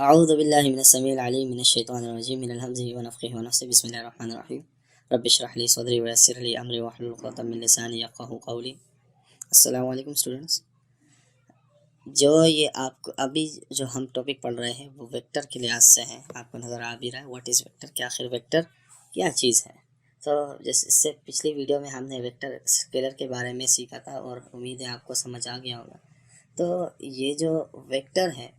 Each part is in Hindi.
अऊज़ु बिल्लाहि मिनश समीइल अलीम मिनश शैतानिर रजीम मिनल हम्ज़िहि व नफ़्ख़िहि व नफ़्सिहि बिस्मिल्लाहिर रहमानिर रहीम रब्बि इश्रह ली सदरी व यस्सिर ली अमरी वहलुल उक़दतम मिन लिसानी यफ़क़हू क़ौली। अस्सलामु अलैकुम स्टूडेंट्स। जो ये आपको अभी जो हम टॉपिक पढ़ रहे हैं वो वेक्टर के लिहाज से है। आपको नज़र आ भी रहा है व्हाट इज़ वेक्टर, कि आखिर वेक्टर क्या चीज़ है। तो जैसे इससे पिछली वीडियो में हमने वेक्टर स्केलर के बारे में सीखा था और उम्मीद है आपको समझ आ गया होगा। तो ये जो वेक्टर है,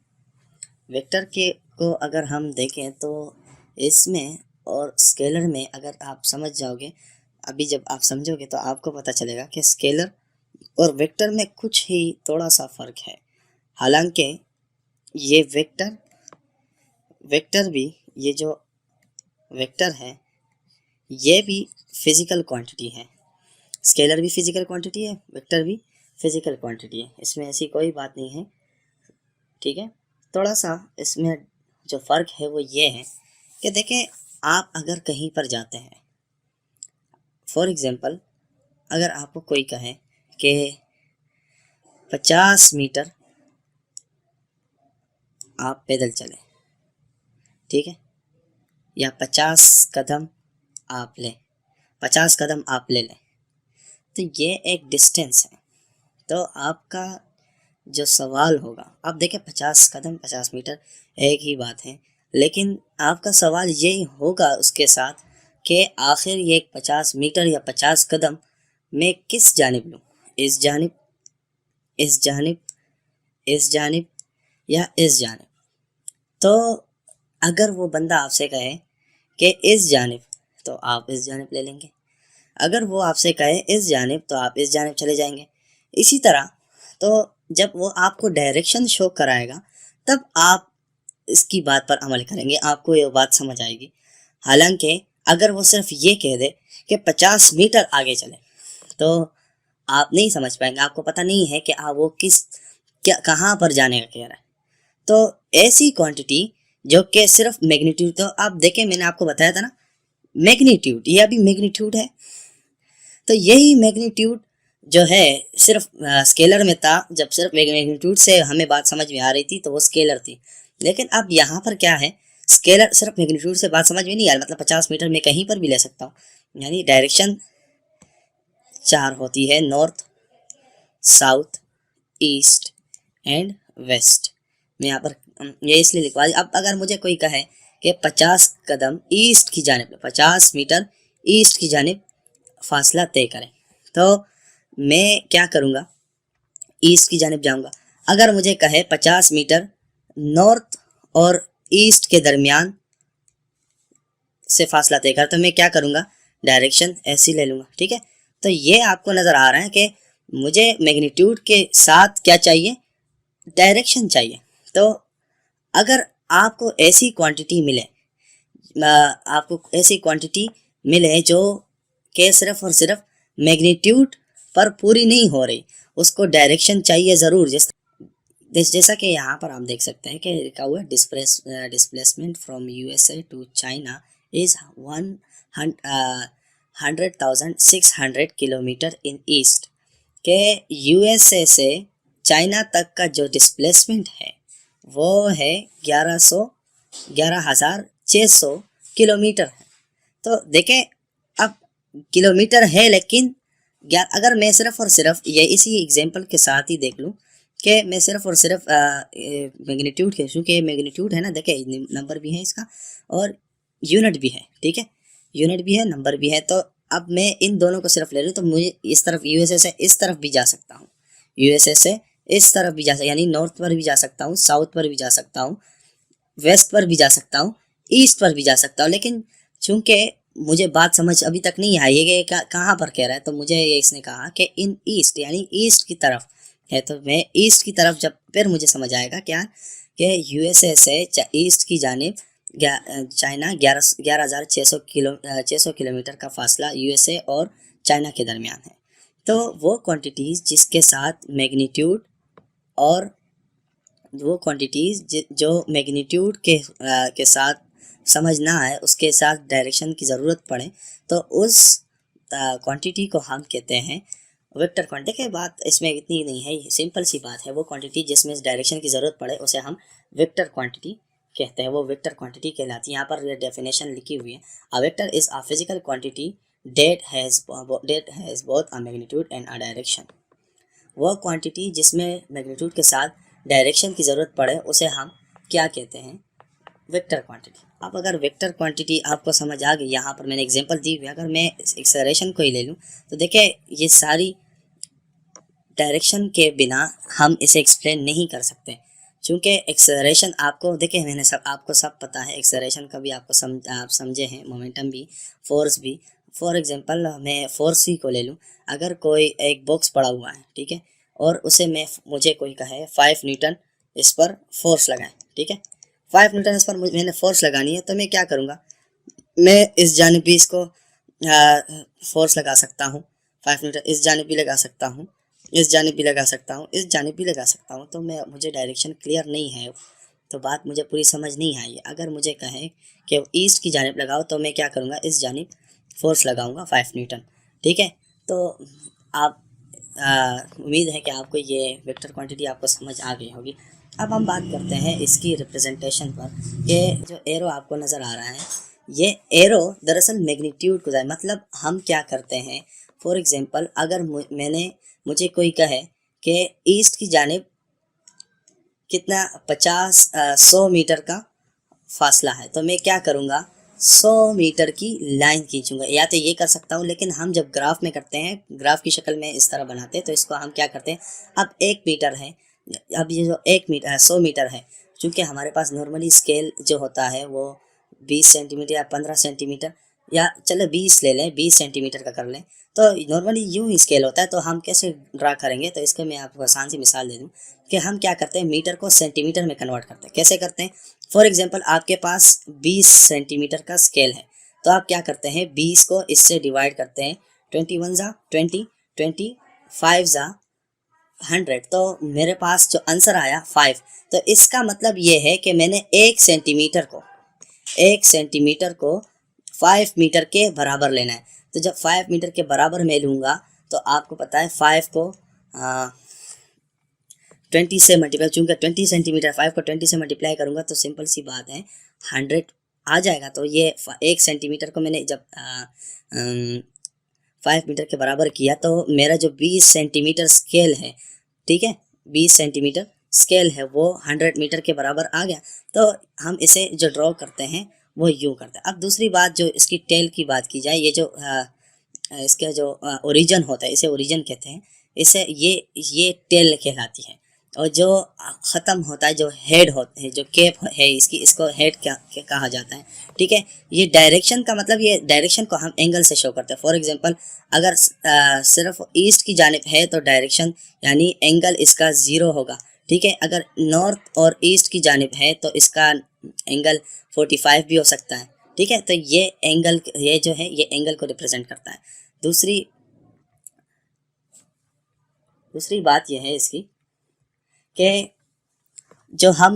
वेक्टर के को अगर हम देखें तो इसमें और स्केलर में अगर आप समझ जाओगे, अभी जब आप समझोगे तो आपको पता चलेगा कि स्केलर और वेक्टर में कुछ ही थोड़ा सा फ़र्क है। हालांकि ये वेक्टर भी, ये जो वेक्टर है ये भी फिज़िकल क्वांटिटी है। स्केलर भी फिज़िकल क्वांटिटी है, वेक्टर भी फिज़िकल क्वांटिटी है, इसमें ऐसी कोई बात नहीं है। ठीक है, थोड़ा सा इसमें जो फ़र्क है वो ये है कि देखें, आप अगर कहीं पर जाते हैं, फॉर एग्ज़ाम्पल अगर आपको कोई कहे कि 50 मीटर आप पैदल चलें, ठीक है, या 50 कदम आप लें, 50 कदम आप ले लें, तो ये एक डिस्टेंस है। तो आपका जो सवाल होगा, आप देखें 50 कदम 50 मीटर एक ही बात है, लेकिन आपका सवाल यही होगा उसके साथ कि आखिर ये 50 मीटर या 50 कदम मैं किस जानिब लूँ, इस जानिब, इस जानिब, इस जानिब या इस जानिब। तो अगर वो बंदा आपसे कहे कि इस जानिब, तो आप इस जानिब ले लेंगे। अगर वो आपसे कहे इस जानिब, तो आप इस जानिब चले जाएंगे। इसी तरह तो जब वो आपको डायरेक्शन शो कराएगा तब आप इसकी बात पर अमल करेंगे, आपको ये बात समझ आएगी। हालांकि अगर वो सिर्फ ये कह दे कि 50 मीटर आगे चले, तो आप नहीं समझ पाएंगे, आपको पता नहीं है कि वो किस क्या कहाँ पर जाने का कह रहा है। तो ऐसी क्वांटिटी जो कि सिर्फ मैग्नीट्यूड, तो आप देखें मैंने आपको बताया था ना मैग्नीट्यूड, ये अभी मैग्नीट्यूड है। तो यही मैग्नीट्यूड जो है सिर्फ स्केलर में था। जब सिर्फ मैग्नीट्यूड से हमें बात समझ में आ रही थी तो वो स्केलर थी, लेकिन अब यहाँ पर क्या है, स्केलर सिर्फ मैग्नीट्यूड से बात समझ में नहीं आ रही। मतलब 50 मीटर में कहीं पर भी ले सकता हूँ, यानी डायरेक्शन 4 होती है, north, south, east and west. मैं यहाँ पर ये इसलिए लिखवा दी। अब अगर मुझे कोई कहे कि 50 कदम ईस्ट की जानिब, 50 मीटर ईस्ट की जानिब फासला तय करें, तो मैं क्या करूँगा, ईस्ट की जानिब जाऊँगा। अगर मुझे कहे 50 मीटर नॉर्थ और ईस्ट के दरमियान से फासला तय कर, तो मैं क्या करूँगा, डायरेक्शन ऐसी ले लूँगा। ठीक है, तो ये आपको नज़र आ रहा है कि मुझे मैग्नीट्यूड के साथ क्या चाहिए, डायरेक्शन चाहिए। तो अगर आपको ऐसी क्वांटिटी मिले, आपको ऐसी क्वांटिटी मिले जो कि सिर्फ और सिर्फ मैग्नीट्यूड पर पूरी नहीं हो रही, उसको डायरेक्शन चाहिए ज़रूर। जैसा कि यहाँ पर आप देख सकते हैं कि लिखा हुआ है displacement from USA to China is 100,600 kilometre in east, के यूएसए से चाइना तक का जो डिस्प्लेसमेंट है वो है 11,600 किलोमीटर है। तो देखें, अब किलोमीटर है, लेकिन अगर मैं सिर्फ और सिर्फ ये इसी एग्जांपल के साथ ही देख लूँ कि मैं सिर्फ और सिर्फ मैग्नीट्यूड के, चूँकि मैग्नीट्यूड है ना, देखें नंबर भी है इसका और यूनिट भी है। ठीक है, यूनिट भी है, नंबर भी है। तो अब मैं इन दोनों को सिर्फ ले लूँ तो मुझे इस तरफ यूएसए से इस तरफ भी जा सकता हूँ, यूएसए से इस तरफ भी जा सकता, यानी नॉर्थ पर भी जा सकता हूँ, साउथ पर भी जा सकता हूँ, वेस्ट पर भी जा सकता हूँ, ईस्ट पर भी जा सकता हूँ। लेकिन चूँकि मुझे बात समझ अभी तक नहीं आई है कि कहाँ पर कह रहा है, तो मुझे ये इसने कहा कि इन ईस्ट, यानी ईस्ट की तरफ है। तो मैं ईस्ट की तरफ जब फिर मुझे समझ आएगा क्या कि यूएसए से ईस्ट की जानिब चाइना 11,600 किलोमीटर का फासला यूएसए और चाइना के दरमियान है। तो वो क्वांटिटीज़ जिसके साथ मैग्नीट्यूड, और वो क्वांटिटीज़ जो मैग्नीट्यूड के साथ समझ ना आए, उसके साथ डायरेक्शन की ज़रूरत पड़े, तो उस क्वांटिटी को हम कहते हैं वेक्टर क्वांटिटी। की बात इसमें इतनी नहीं है, सिंपल सी बात है। वो क्वांटिटी जिसमें डायरेक्शन की ज़रूरत पड़े उसे हम वेक्टर क्वांटिटी कहते हैं वो वेक्टर क्वांटिटी कहलाती है। यहाँ पर डेफिनेशन लिखी हुई है, a vector is a physical quantity that has both a magnitude and a direction. वह क्वांटिटी जिसमें मैग्नीट्यूड के साथ डायरेक्शन की ज़रूरत पड़े उसे हम क्या कहते हैं, वेक्टर क्वांटिटी। अब अगर वेक्टर क्वांटिटी आपको समझ आ गई, यहाँ पर मैंने एग्जांपल दी हुई है, अगर मैं एक्सेलरेशन को ही ले लूँ तो देखिए ये सारी डायरेक्शन के बिना हम इसे एक्सप्लेन नहीं कर सकते, क्योंकि एक्सेलरेशन आपको देखिए मैंने आपको सब पता है, एक्सेलरेशन का भी आपको आप समझे हैं, मोमेंटम भी, फोर्स भी। फॉर एग्जांपल मैं फोर्स ही को ले लूँ, अगर कोई एक बॉक्स पड़ा हुआ है, ठीक है, और उसे मुझे कोई कहे 5 न्यूटन इस पर फोर्स लगाए, ठीक है, 5 न्यूटन इस पर मैंने फोर्स लगानी है, तो मैं क्या करूँगा, मैं इस जानिब भी इसको फोर्स लगा सकता हूँ, 5 न्यूटन इस जानिब भी लगा सकता हूँ, इस जानिब भी लगा सकता हूँ, इस जानिब भी लगा सकता हूँ। तो मुझे डायरेक्शन क्लियर नहीं है, तो बात मुझे पूरी समझ नहीं आई है। अगर मुझे कहें कि ईस्ट की जानिब लगाओ तो मैं क्या करूँगा, इस जानिब फोर्स लगाऊंगा 5 न्यूटन, ठीक है। तो आप उम्मीद है कि आपको ये वेक्टर क्वांटिटी आपको समझ आ गई होगी। अब हम बात करते हैं इसकी रिप्रेजेंटेशन पर, कि जो एरो आपको नज़र आ रहा है, ये एरो दरअसल मैग्नीट्यूड को मतलब हम क्या करते हैं, फॉर एग्जांपल अगर मुझे कोई कहे कि ईस्ट की जानिब कितना 100 मीटर का फासला है, तो मैं क्या करूँगा, 100 मीटर की लाइन खींचूंगा। या तो ये कर सकता हूँ, लेकिन हम जब ग्राफ में करते हैं, ग्राफ की शक्ल में इस तरह बनाते हैं, तो इसको हम क्या करते हैं, अब 1 मीटर है, अब ये जो 1 मीटर 100 मीटर है, क्योंकि हमारे पास नॉर्मली स्केल जो होता है वो 20 सेंटीमीटर या 15 सेंटीमीटर, या चलो 20 ले लें, 20 सेंटीमीटर का कर लें, तो नॉर्मली यूँ ही स्केल होता है। तो हम कैसे ड्रा करेंगे, तो इसके मैं आपको आसान सी मिसाल दे दूँ कि हम क्या करते हैं, मीटर को सेंटीमीटर में कन्वर्ट करते हैं। कैसे करते हैं, फॉर एग्जांपल आपके पास 20 सेंटीमीटर का स्केल है, तो आप क्या करते हैं, 20 को इससे डिवाइड करते हैं, 21 ज़ा 20, 25 ज़ा 100, तो मेरे पास जो आंसर आया 5। तो इसका मतलब ये है कि मैंने 1 सेंटीमीटर को 5 मीटर के बराबर लेना है। तो जब 5 मीटर के बराबर मैं लूँगा, तो आपको पता है 5 को 20 से मल्टीप्लाई, चूँकि 20 सेंटीमीटर, 5 को 20 से मल्टीप्लाई करूँगा तो सिंपल सी बात है 100 आ जाएगा। तो ये 1 सेंटीमीटर को मैंने जब 5 मीटर के बराबर किया, तो मेरा जो 20 सेंटीमीटर स्केल है, ठीक है, 20 सेंटीमीटर स्केल है, वो 100 मीटर के बराबर आ गया। तो हम इसे जो ड्रॉ करते हैं वो यूँ करते हैं। अब दूसरी बात, जो इसकी टेल की बात की जाए, ये जो इसका जो ओरिजिन होता है, इसे ओरिजिन कहते हैं, इसे ये टेल कहलाती है। और जो ख़त्म होता है, जो हेड होता है, जो कैप है इसकी, इसको हेड क्या कहा जाता है, ठीक है। ये डायरेक्शन का मतलब, ये डायरेक्शन को हम एंगल से शो करते हैं। फॉर एग्जांपल अगर सिर्फ ईस्ट की जानिब है तो डायरेक्शन यानी एंगल इसका 0 होगा, ठीक है। अगर नॉर्थ और ईस्ट की जानिब है तो इसका एंगल 45 भी हो सकता है, ठीक है। तो ये एंगल, ये जो है ये एंगल को रिप्रेजेंट करता है। दूसरी बात यह है इसकी कि जो हम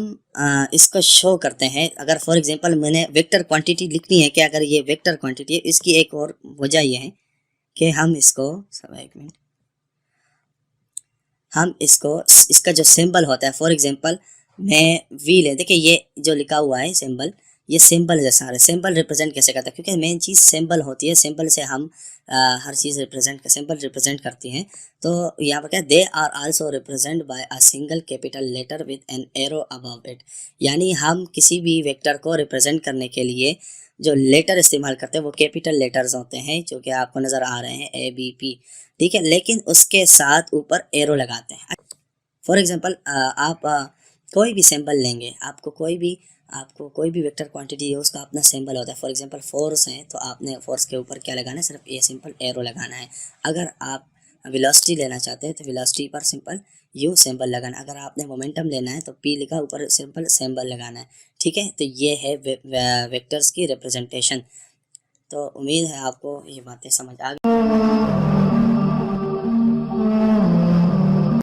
इसको शो करते हैं, अगर फॉर एग्जांपल मैंने वेक्टर क्वांटिटी लिखनी है, कि अगर ये वेक्टर क्वांटिटी है, इसकी एक और वजह यह है कि हम इसको एक मिनट, हम इसका जो सिंबल होता है, फॉर एग्जांपल मैं वी ले, देखिए ये जो लिखा हुआ है सिंबल, ये सिंबल जैसा है। सिंबल रिप्रेजेंट कैसे करता है, क्योंकि मेन चीज़ सिंबल होती है, सिंबल से हम हर चीज़ सिंबल रिप्रेजेंट करती हैं। तो यहाँ पर क्या, they are also represent by a single capital letter with an arrow above it, यानी हम किसी भी वेक्टर को रिप्रेजेंट करने के लिए जो लेटर इस्तेमाल करते हैं वो कैपिटल लेटर्स होते हैं, जो कि आपको नज़र आ रहे हैं ABP, ठीक है। लेकिन उसके साथ ऊपर एरो लगाते हैं। फॉर एग्जांपल आप कोई भी सिंबल लेंगे, आपको कोई भी वेक्टर क्वांटिटी है उसका अपना सिंबल होता है। फॉर एग्जांपल फोर्स है, तो आपने फोर्स के ऊपर क्या लगाना है, सिर्फ ये सिंपल एरो लगाना है। अगर आप वेलोसिटी लेना चाहते हैं तो वेलोसिटी पर सिंपल यू सिंबल लगाना है। अगर आपने मोमेंटम लेना है तो P लिखा ऊपर सिंपल सिंबल लगाना है, ठीक है। तो ये है वेक्टर्स की रिप्रेजेंटेशन। तो उम्मीद है आपको ये बातें समझ आ गई।